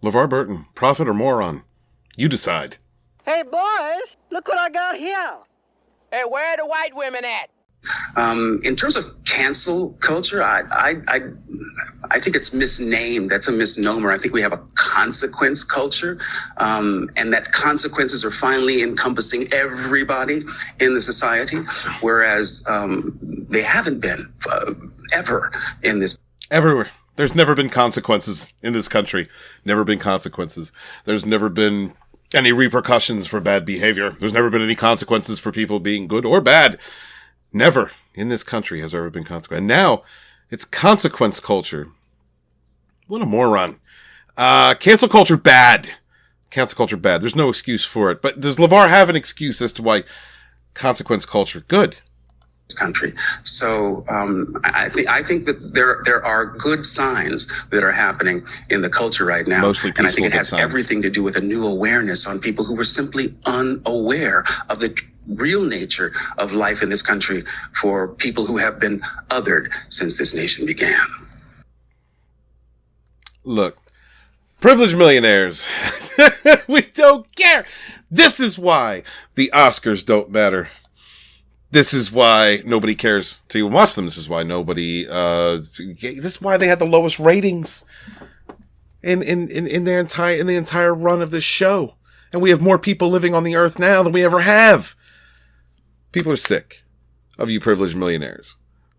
Lavar Burton, prophet or moron? You decide. Hey, boys, look what I got here. Hey, where are the white women at? In terms of cancel culture, I think it's misnamed. That's a misnomer. I think we have a consequence culture, and that consequences are finally encompassing everybody in the society, whereas they haven't been ever in this. Everywhere. There's never been consequences in this country. Never been consequences. There's never been any repercussions for bad behavior. There's never been any consequences for people being good or bad. Never in this country has there ever been consequence. And now it's consequence culture. What a moron. Cancel culture bad. Cancel culture bad. There's no excuse for it. But does Lavar have an excuse as to why consequence culture good? Country. So I think that there are good signs that are happening in the culture right now. Mostly peaceful, and I think it has signs. Everything to do with a new awareness on people who were simply unaware of the real nature of life in this country for people who have been othered since this nation began. Look, privileged millionaires, we don't care. This is why the Oscars don't matter. This is why nobody cares to even watch them. This is why nobody, this is why they had the lowest ratings in the entire run of this show. And we have more people living on the earth now than we ever have. People are sick of you privileged millionaires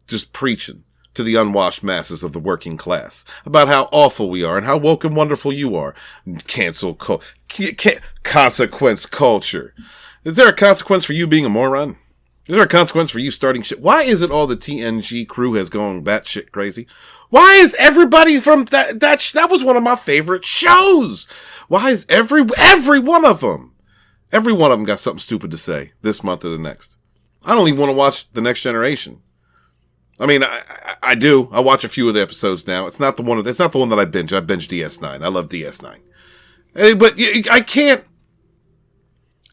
just preaching to the unwashed masses of the working class about how awful we are and how woke and wonderful you are. Consequence culture. Is there a consequence for you being a moron? Is there a consequence for you starting shit? Why is it all the TNG crew has gone batshit crazy? Why is everybody from that was one of my favorite shows? Why is every one of them got something stupid to say this month or the next? I don't even want to watch The Next Generation. I mean, I do. I watch a few of the episodes now. It's not the one that I binge. I binge DS9. I love DS9. But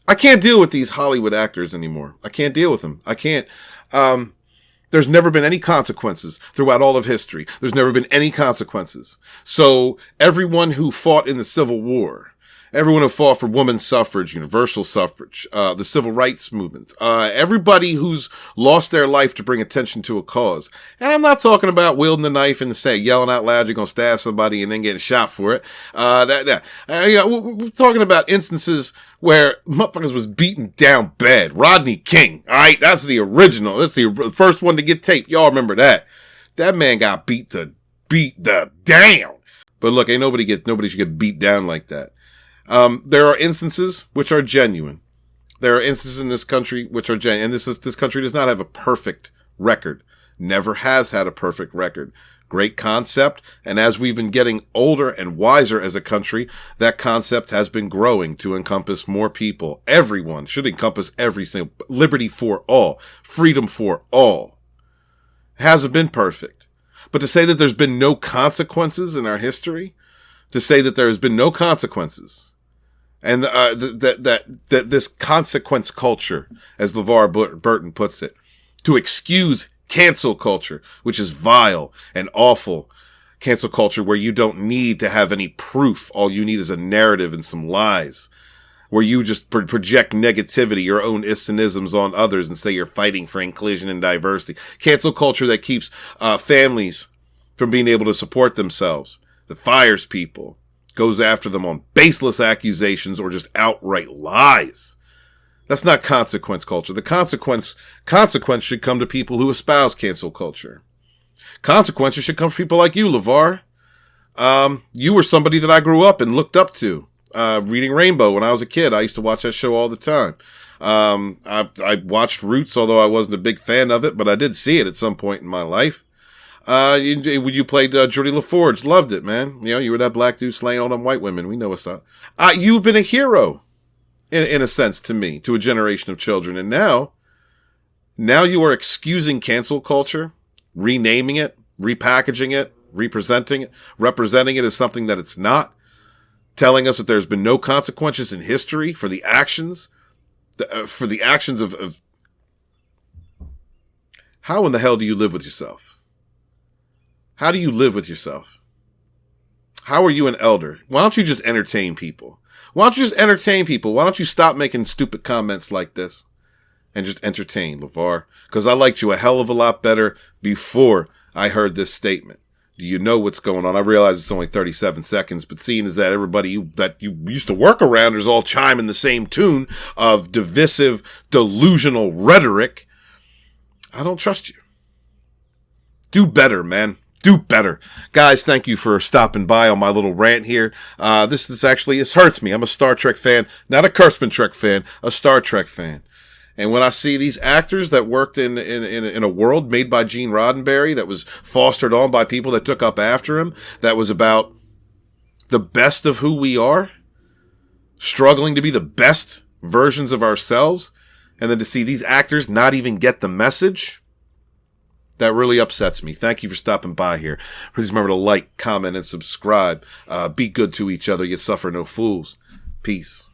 I can't deal with these Hollywood actors anymore. I can't deal with them. I can't. There's never been any consequences throughout all of history. There's never been any consequences. So everyone who fought in the Civil War, everyone who fought for women's suffrage, universal suffrage, the civil rights movement, everybody who's lost their life to bring attention to a cause. And I'm not talking about wielding the knife and yelling out loud you're going to stab somebody and then getting shot for it. We're talking about instances where motherfuckers was beaten down bad. Rodney King, alright? That's the original. That's the first one to get taped. Y'all remember that. That man got beat down. But look, nobody should get beat down like that. There are instances which are genuine. There are instances in this country which are genuine. And this country does not have a perfect record. Never has had a perfect record. Great concept. And as we've been getting older and wiser as a country, that concept has been growing to encompass more people. Everyone should encompass every single liberty for all, freedom for all. It hasn't been perfect. But to say that there's been no consequences in our history, to say that there has been no consequences, and that this consequence culture, as LeVar Burton puts it, to excuse cancel culture, which is vile and awful. Cancel culture where you don't need to have any proof. All you need is a narrative and some lies. Where you just project negativity, your own isms on others and say you're fighting for inclusion and diversity. Cancel culture that keeps families from being able to support themselves. That fires people. Goes after them on baseless accusations or just outright lies. That's not consequence culture. The consequence should come to people who espouse cancel culture. Consequences should come from people like you, LeVar. You were somebody that I grew up and looked up to. Reading Rainbow when I was a kid. I used to watch that show all the time. I watched Roots, although I wasn't a big fan of it, but I did see it at some point in my life. You played Geordie LaForge. Loved it, man. You know, you were that black dude slaying all them white women. We know what's up. You've been a hero, in a sense, to me, to a generation of children. And now you are excusing cancel culture, renaming it, repackaging it, representing it as something that it's not, telling us that there's been no consequences in history for the actions, of how in the hell do you live with yourself? How do you live with yourself? How are you an elder? Why don't you just entertain people? Why don't you just entertain people? Why don't you stop making stupid comments like this and just entertain, Lavar? Because I liked you a hell of a lot better before I heard this statement. Do you know what's going on? I realize it's only 37 seconds, but seeing as that everybody that you used to work around is all chiming the same tune of divisive, delusional rhetoric, I don't trust you. Do better, man. Do better. Guys, thank you for stopping by on my little rant here. This hurts me. I'm a Star Trek fan, not a Kurtzman Trek fan, a Star Trek fan. And when I see these actors that worked in a world made by Gene Roddenberry, that was fostered on by people that took up after him, that was about the best of who we are, struggling to be the best versions of ourselves, and then to see these actors not even get the message, that really upsets me. Thank you for stopping by here. Please remember to like, comment, and subscribe. Be good to each other, yet suffer no fools. Peace.